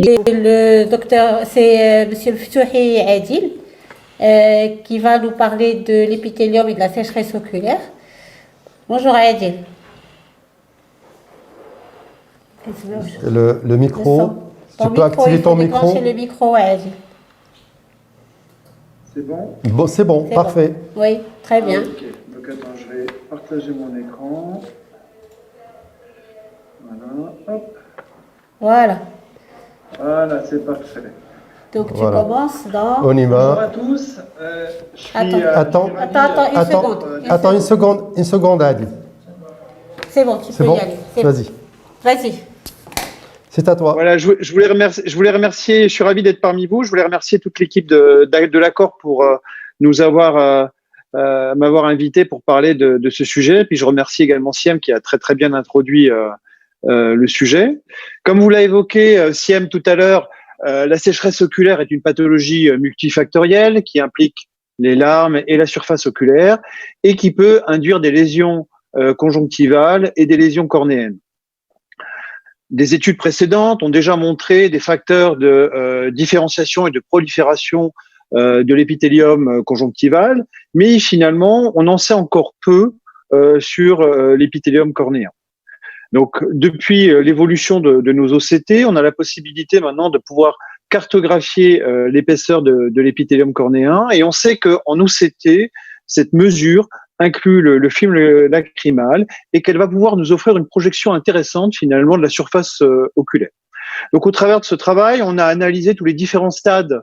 Le docteur, c'est Monsieur Ftouhi Adil qui va nous parler de l'épithélium et de la sécheresse oculaire. Bonjour Adil. Le micro, tu peux activer ton micro. Le micro, Adil. C'est bon? Bon, c'est bon, parfait. Bon. Oui, très bien. Ok, donc attends, je vais partager mon écran. Voilà, hop. Voilà. Voilà, c'est parfait. Donc tu Voilà. commences dans... On y Bonjour va. à tous. Je suis, Attends, Attends une seconde, Adi. C'est bon, tu peux y aller. Vas-y. Vas-y. C'est à toi. Voilà, je voulais remercier, je suis ravi d'être parmi vous. Je voulais remercier toute l'équipe de l'Accord pour m'avoir invité pour parler de ce sujet. Puis je remercie également Siem qui a très très bien introduit le sujet. Comme vous l'avez évoqué, Siem, tout à l'heure, la sécheresse oculaire est une pathologie multifactorielle qui implique les larmes et la surface oculaire et qui peut induire des lésions conjonctivales et des lésions cornéennes. Des études précédentes ont déjà montré des facteurs de différenciation et de prolifération de l'épithélium conjonctival, mais finalement, on en sait encore peu sur l'épithélium cornéen. Donc, depuis l'évolution de nos OCT, on a la possibilité maintenant de pouvoir cartographier l'épaisseur de l'épithélium cornéen, et on sait qu'en OCT, cette mesure inclut le film lacrymal et qu'elle va pouvoir nous offrir une projection intéressante finalement de la surface oculaire. Donc, au travers de ce travail, on a analysé tous les différents stades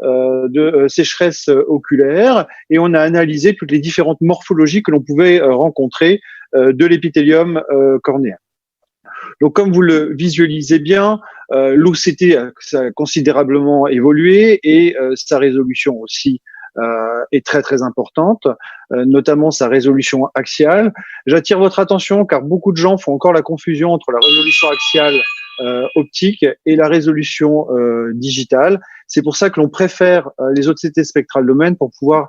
de sécheresse oculaire et on a analysé toutes les différentes morphologies que l'on pouvait rencontrer de l'épithélium cornéen. Donc, comme vous le visualisez bien, l'OCT a considérablement évolué et sa résolution aussi est très très importante, notamment sa résolution axiale. J'attire votre attention car beaucoup de gens font encore la confusion entre la résolution axiale optique et la résolution digitale. C'est pour ça que l'on préfère les OCT spectral domaine pour pouvoir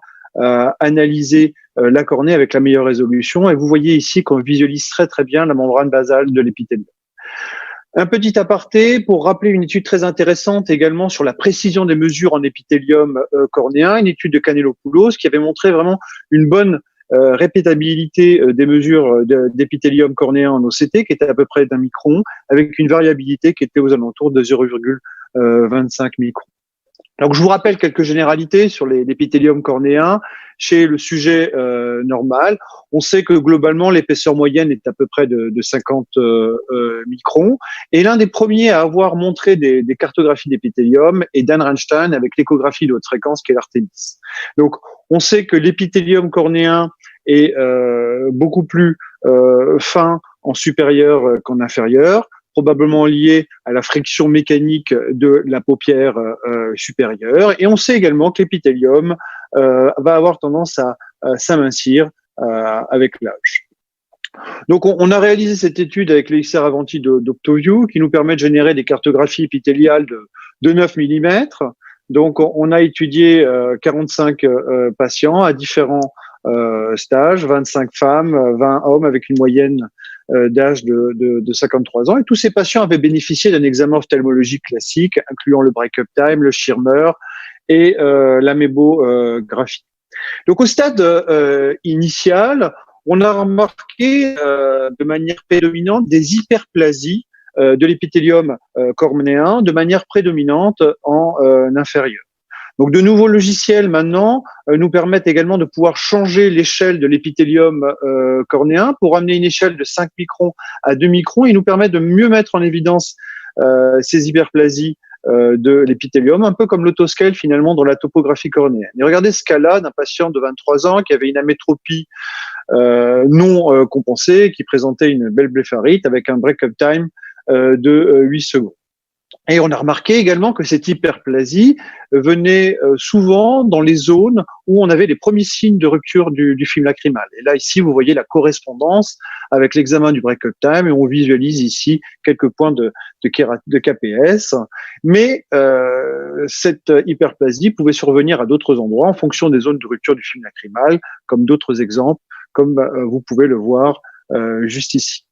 analyser la cornée avec la meilleure résolution. Et vous voyez ici qu'on visualise très très bien la membrane basale de l'épithélium. Un petit aparté pour rappeler une étude très intéressante également sur la précision des mesures en épithélium cornéen, une étude de Canellopoulos qui avait montré vraiment une bonne répétabilité des mesures d'épithélium cornéen en OCT qui était à peu près d'1 micron avec une variabilité qui était aux alentours de 0,25 microns. Donc, je vous rappelle quelques généralités sur l'épithélium cornéen. Chez le sujet normal, on sait que globalement, l'épaisseur moyenne est à peu près de 50 microns. Et l'un des premiers à avoir montré des cartographies d'épithélium est Dan Reinstein avec l'échographie de haute fréquence qui est l'Artemis. Donc, on sait que l'épithélium cornéen est beaucoup plus fin en supérieur qu'en inférieur, probablement lié à la friction mécanique de la paupière supérieure. Et on sait également que l'épithélium va avoir tendance à s'amincir avec l'âge. Donc, on a réalisé cette étude avec l'Elixir Avanti d'Octoview qui nous permet de générer des cartographies épithéliales de 9 mm. Donc, on a étudié 45 patients à différents stages, 25 femmes, 20 hommes avec une moyenne d'âge de 53 ans. Et tous ces patients avaient bénéficié d'un examen ophtalmologique classique, incluant le break-up time, le Schirmer et l'amébographie. Donc, au stade initial, on a remarqué de manière prédominante des hyperplasies de l'épithélium cornéen de manière prédominante en inférieur. Donc, de nouveaux logiciels maintenant nous permettent également de pouvoir changer l'échelle de l'épithélium cornéen pour amener une échelle de 5 microns à 2 microns et nous permettre de mieux mettre en évidence ces hyperplasies de l'épithélium, un peu comme l'autoscale finalement dans la topographie cornéenne. Et regardez ce cas-là d'un patient de 23 ans qui avait une amétropie non compensée, qui présentait une belle blépharite avec un break-up time de 8 secondes. Et on a remarqué également que cette hyperplasie venait souvent dans les zones où on avait les premiers signes de rupture du film lacrymal. Et là, ici, vous voyez la correspondance avec l'examen du break-up time et on visualise ici quelques points de KPS. Mais cette hyperplasie pouvait survenir à d'autres endroits en fonction des zones de rupture du film lacrymal, comme d'autres exemples, comme vous pouvez le voir juste ici.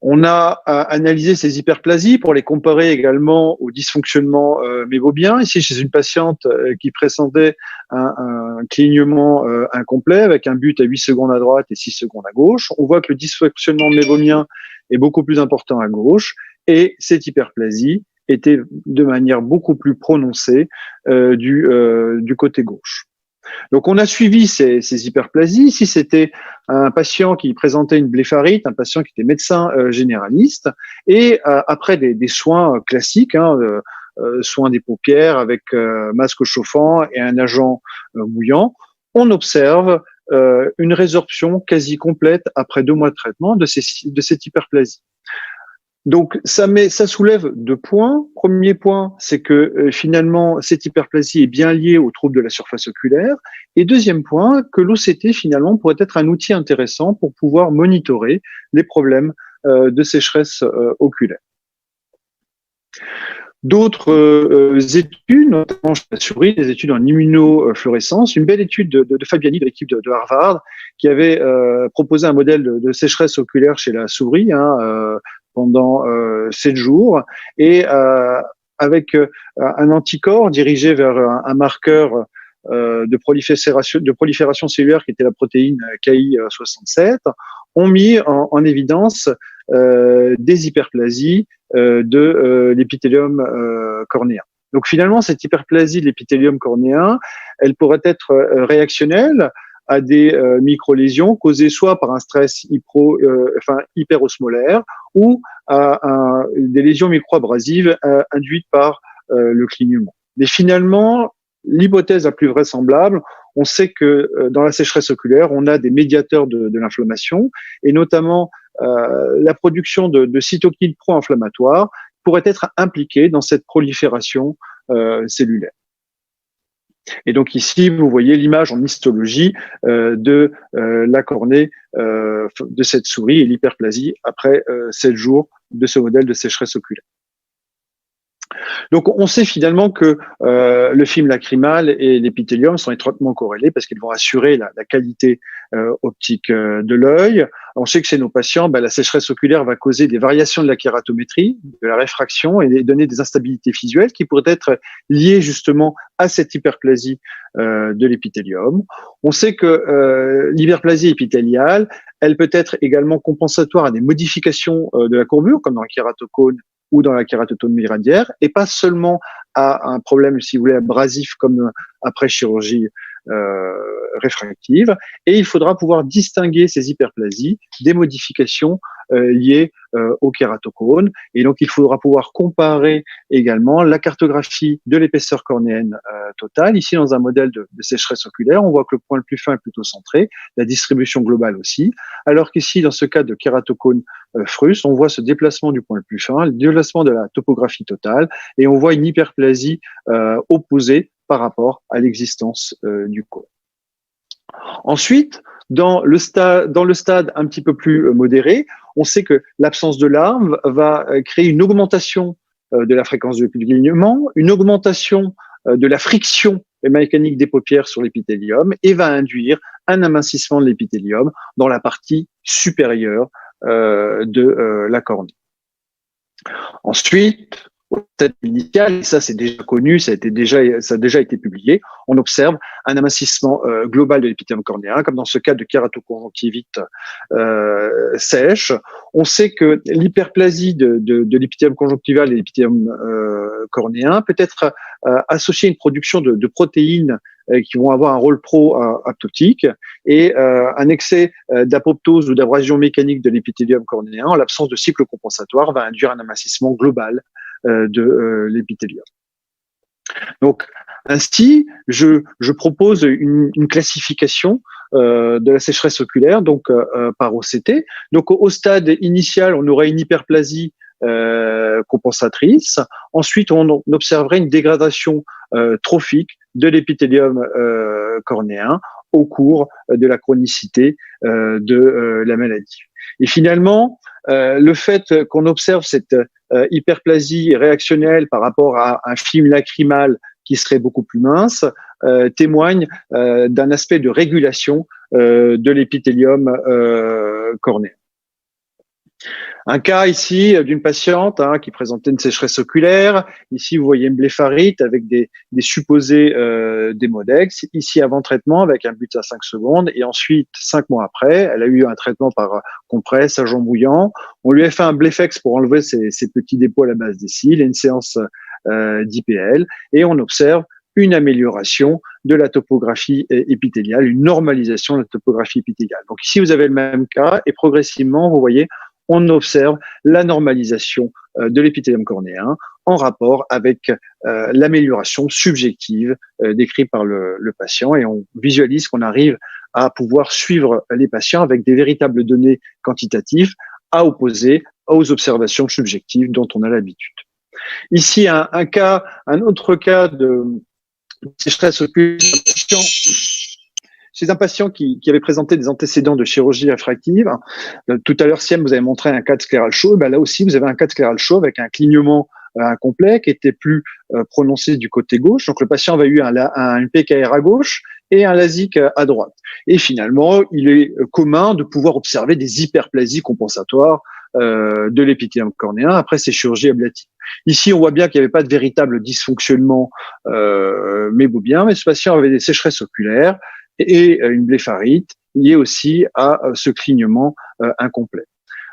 On a analysé ces hyperplasies pour les comparer également au dysfonctionnement mébobien. Ici, chez une patiente qui présentait un clignement incomplet avec un but à 8 secondes à droite et 6 secondes à gauche. On voit que le dysfonctionnement mébomien est beaucoup plus important à gauche et cette hyperplasie était de manière beaucoup plus prononcée du côté gauche. Donc, on a suivi ces hyperplasies. Ici, c'était un patient qui présentait une blépharite, un patient qui était médecin généraliste. Et après des soins classiques, soins des paupières avec masque chauffant et un agent mouillant, on observe une résorption quasi complète après 2 mois de traitement de cette hyperplasie. Donc, ça soulève 2 points. Premier point, c'est que finalement, cette hyperplasie est bien liée aux troubles de la surface oculaire. Et deuxième point, que l'OCT finalement pourrait être un outil intéressant pour pouvoir monitorer les problèmes de sécheresse oculaire. D'autres études, notamment chez la souris, des études en immunofluorescence, une belle étude de Fabiani de l'équipe de Harvard, qui avait proposé un modèle de sécheresse oculaire chez la souris, pendant 7 jours, et avec un anticorps dirigé vers un marqueur de prolifération cellulaire qui était la protéine Ki67, ont mis en évidence des hyperplasies de l'épithélium cornéen. Donc finalement, cette hyperplasie de l'épithélium cornéen, elle pourrait être réactionnelle à des microlésions causées soit par un stress hyperosmolaire ou à des lésions microabrasives induites par le clignement. Mais finalement, l'hypothèse la plus vraisemblable, on sait que dans la sécheresse oculaire, on a des médiateurs de l'inflammation et notamment la production de cytokines pro-inflammatoires pourrait être impliquée dans cette prolifération cellulaire. Et donc ici, vous voyez l'image en histologie de la cornée de cette souris et l'hyperplasie après 7 jours de ce modèle de sécheresse oculaire. Donc on sait finalement que le film lacrymal et l'épithélium sont étroitement corrélés parce qu'ils vont assurer la qualité optique de l'œil. On sait que chez nos patients, la sécheresse oculaire va causer des variations de la kératométrie, de la réfraction et donner des instabilités visuelles qui pourraient être liées justement à cette hyperplasie de l'épithélium. On sait que l'hyperplasie épithéliale, elle peut être également compensatoire à des modifications de la courbure, comme dans le kératocone ou dans la kératotomie radiaire, et pas seulement à un problème, si vous voulez, abrasif comme après chirurgie réfractive. Et il faudra pouvoir distinguer ces hyperplasies des modifications liées au kératocone. Et donc, il faudra pouvoir comparer également la cartographie de l'épaisseur cornéenne totale. Ici, dans un modèle de sécheresse oculaire, on voit que le point le plus fin est plutôt centré, la distribution globale aussi, alors qu'ici, dans ce cas de kératocone frus, on voit ce déplacement du point le plus fin, le déplacement de la topographie totale, et on voit une hyperplasie opposée par rapport à l'existence du cône. Ensuite, dans le stade un petit peu plus modéré, on sait que l'absence de larmes va créer une augmentation de la fréquence du clignement, une augmentation de la friction mécanique des paupières sur l'épithélium et va induire un amincissement de l'épithélium dans la partie supérieure de la cornée. Ensuite, au stade initial, et ça c'est déjà connu, ça a déjà été publié, on observe un amincissement global de l'épithélium cornéen, comme dans ce cas de kératoconjonctivite sèche. On sait que l'hyperplasie de l'épithélium conjonctival et l'épithélium cornéen peut être associée à une production de protéines qui vont avoir un rôle pro-apoptotique et un excès d'apoptose ou d'abrasion mécanique de l'épithélium cornéen en l'absence de cycle compensatoire va induire un amincissement global de l'épithélium. Donc, ainsi, je propose une classification de la sécheresse oculaire donc par OCT. Donc, au stade initial, on aurait une hyperplasie compensatrice. Ensuite, on observerait une dégradation trophique de l'épithélium cornéen au cours de la chronicité de la maladie. Et finalement, le fait qu'on observe cette hyperplasie réactionnelle par rapport à un film lacrymal qui serait beaucoup plus mince témoigne d'un aspect de régulation de l'épithélium cornéen. Un cas ici d'une patiente qui présentait une sécheresse oculaire. Ici, vous voyez une blépharite avec des supposés d'hémodex. Ici, avant traitement avec un but à 5 secondes. Et ensuite, 5 mois après, elle a eu un traitement par compresse, agent bouillant. On lui a fait un Blefex pour enlever ces petits dépôts à la base des cils et une séance d'IPL. Et on observe une amélioration de la topographie épithéliale, une normalisation de la topographie épithéliale. Donc ici, vous avez le même cas et progressivement, vous voyez, on observe la normalisation de l'épithélium cornéen en rapport avec l'amélioration subjective décrite par le patient et on visualise qu'on arrive à pouvoir suivre les patients avec des véritables données quantitatives à opposer aux observations subjectives dont on a l'habitude. Ici, un autre cas de sécheresse oculaire chez un patient qui avait présenté des antécédents de chirurgie réfractive. Tout à l'heure, Siem, vous avez montré un cas de sclérale chauve. Là aussi, vous avez un cas de sclérale chauve avec un clignement incomplet qui était plus prononcé du côté gauche. Donc, le patient avait eu une PKR à gauche et un LASIK à droite. Et finalement, il est commun de pouvoir observer des hyperplasies compensatoires de l'épithélium cornéen après ces chirurgies ablatives. Ici, on voit bien qu'il n'y avait pas de véritable dysfonctionnement mébobien, mais ce patient avait des sécheresses oculaires et une blépharite liée aussi à ce clignement incomplet.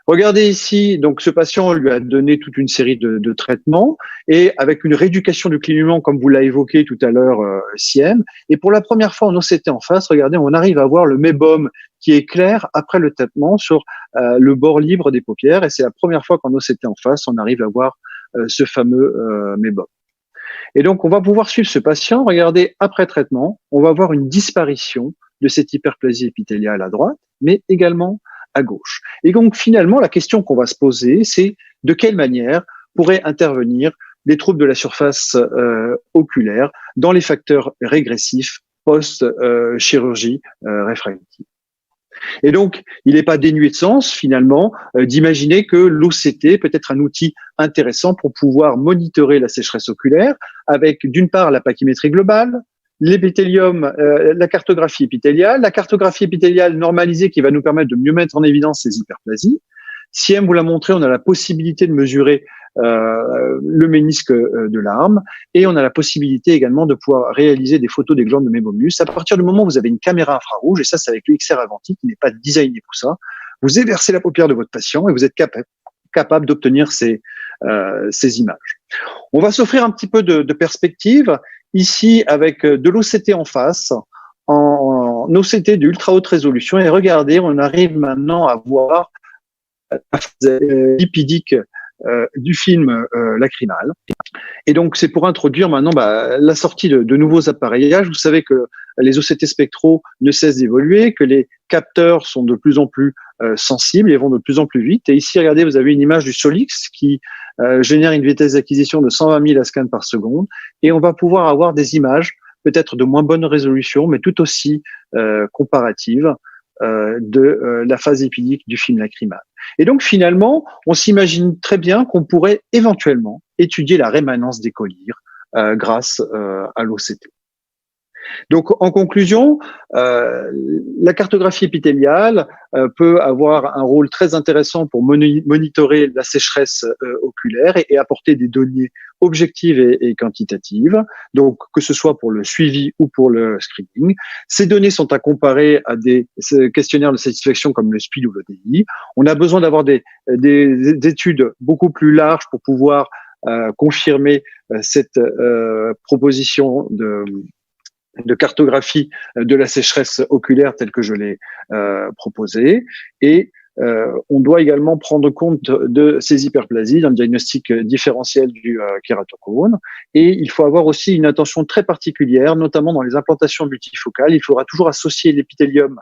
Regardez ici, donc ce patient, on lui a donné toute une série de traitements et avec une rééducation du clignement, comme vous l'avez évoqué tout à l'heure, Siem. Et pour la première fois en OCT en face, regardez, on arrive à voir le mébum qui est clair après le traitement sur le bord libre des paupières. Et c'est la première fois qu'en OCT en face, on arrive à voir ce fameux mébum. Et donc, on va pouvoir suivre ce patient. Regardez, après traitement, on va voir une disparition de cette hyperplasie épithéliale à droite, mais également à gauche. Et donc, finalement, la question qu'on va se poser, c'est de quelle manière pourraient intervenir les troubles de la surface oculaire dans les facteurs régressifs post-chirurgie réfractive. Et donc, il n'est pas dénué de sens, finalement, d'imaginer que l'OCT peut être un outil intéressant pour pouvoir monitorer la sécheresse oculaire avec, d'une part, la pachymétrie globale, l'épithélium, la cartographie épithéliale normalisée qui va nous permettre de mieux mettre en évidence ces hyperplasies. Siem vous l'a montré, on a la possibilité de mesurer le ménisque de l'arme et on a la possibilité également de pouvoir réaliser des photos des glandes de mébomus. À partir du moment où vous avez une caméra infrarouge, et ça c'est avec le XR Avanti qui n'est pas designé pour ça, vous éversez la paupière de votre patient et vous êtes capable d'obtenir ces images. On va s'offrir un petit peu de perspective ici avec de l'OCT en face, en OCT de ultra haute résolution et regardez, on arrive maintenant à voir la phase lipidique du film lacrymal. Et donc, c'est pour introduire maintenant la sortie de nouveaux appareillages. Vous savez que les OCT spectraux ne cessent d'évoluer, que les capteurs sont de plus en plus sensibles et vont de plus en plus vite. Et ici, regardez, vous avez une image du Solix qui génère une vitesse d'acquisition de 120 000 scans par seconde. Et on va pouvoir avoir des images peut-être de moins bonne résolution, mais tout aussi comparatives de la phase épidique du film lacrymal. Et donc finalement, on s'imagine très bien qu'on pourrait éventuellement étudier la rémanence des collyres grâce à l'OCT. Donc en conclusion, la cartographie épithéliale peut avoir un rôle très intéressant pour monitorer la sécheresse oculaire et apporter des données objectives et quantitatives, donc que ce soit pour le suivi ou pour le screening. Ces données sont à comparer à des questionnaires de satisfaction comme le SPID ou le DI. On a besoin d'avoir des études beaucoup plus larges pour pouvoir confirmer cette proposition de cartographie de la sécheresse oculaire telle que je l'ai proposée. Et on doit également prendre compte de ces hyperplasies dans le diagnostic différentiel du kératocone. Et il faut avoir aussi une attention très particulière, notamment dans les implantations multifocales. Il faudra toujours associer l'épithélium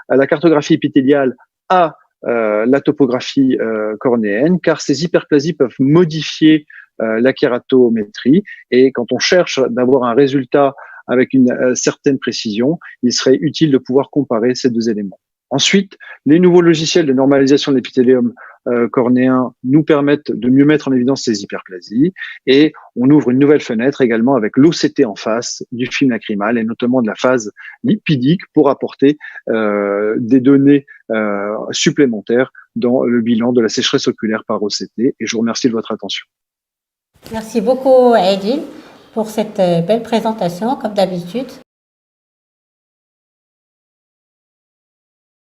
à la cartographie épithéliale à la topographie cornéenne, car ces hyperplasies peuvent modifier la kératométrie. Et quand on cherche d'avoir un résultat avec une certaine précision, il serait utile de pouvoir comparer ces deux éléments. Ensuite, les nouveaux logiciels de normalisation de l'épithélium cornéen nous permettent de mieux mettre en évidence ces hyperplasies et on ouvre une nouvelle fenêtre également avec l'OCT en face du film lacrymal et notamment de la phase lipidique pour apporter des données supplémentaires dans le bilan de la sécheresse oculaire par OCT. Et je vous remercie de votre attention. Merci beaucoup, Aidil, pour cette belle présentation, comme d'habitude.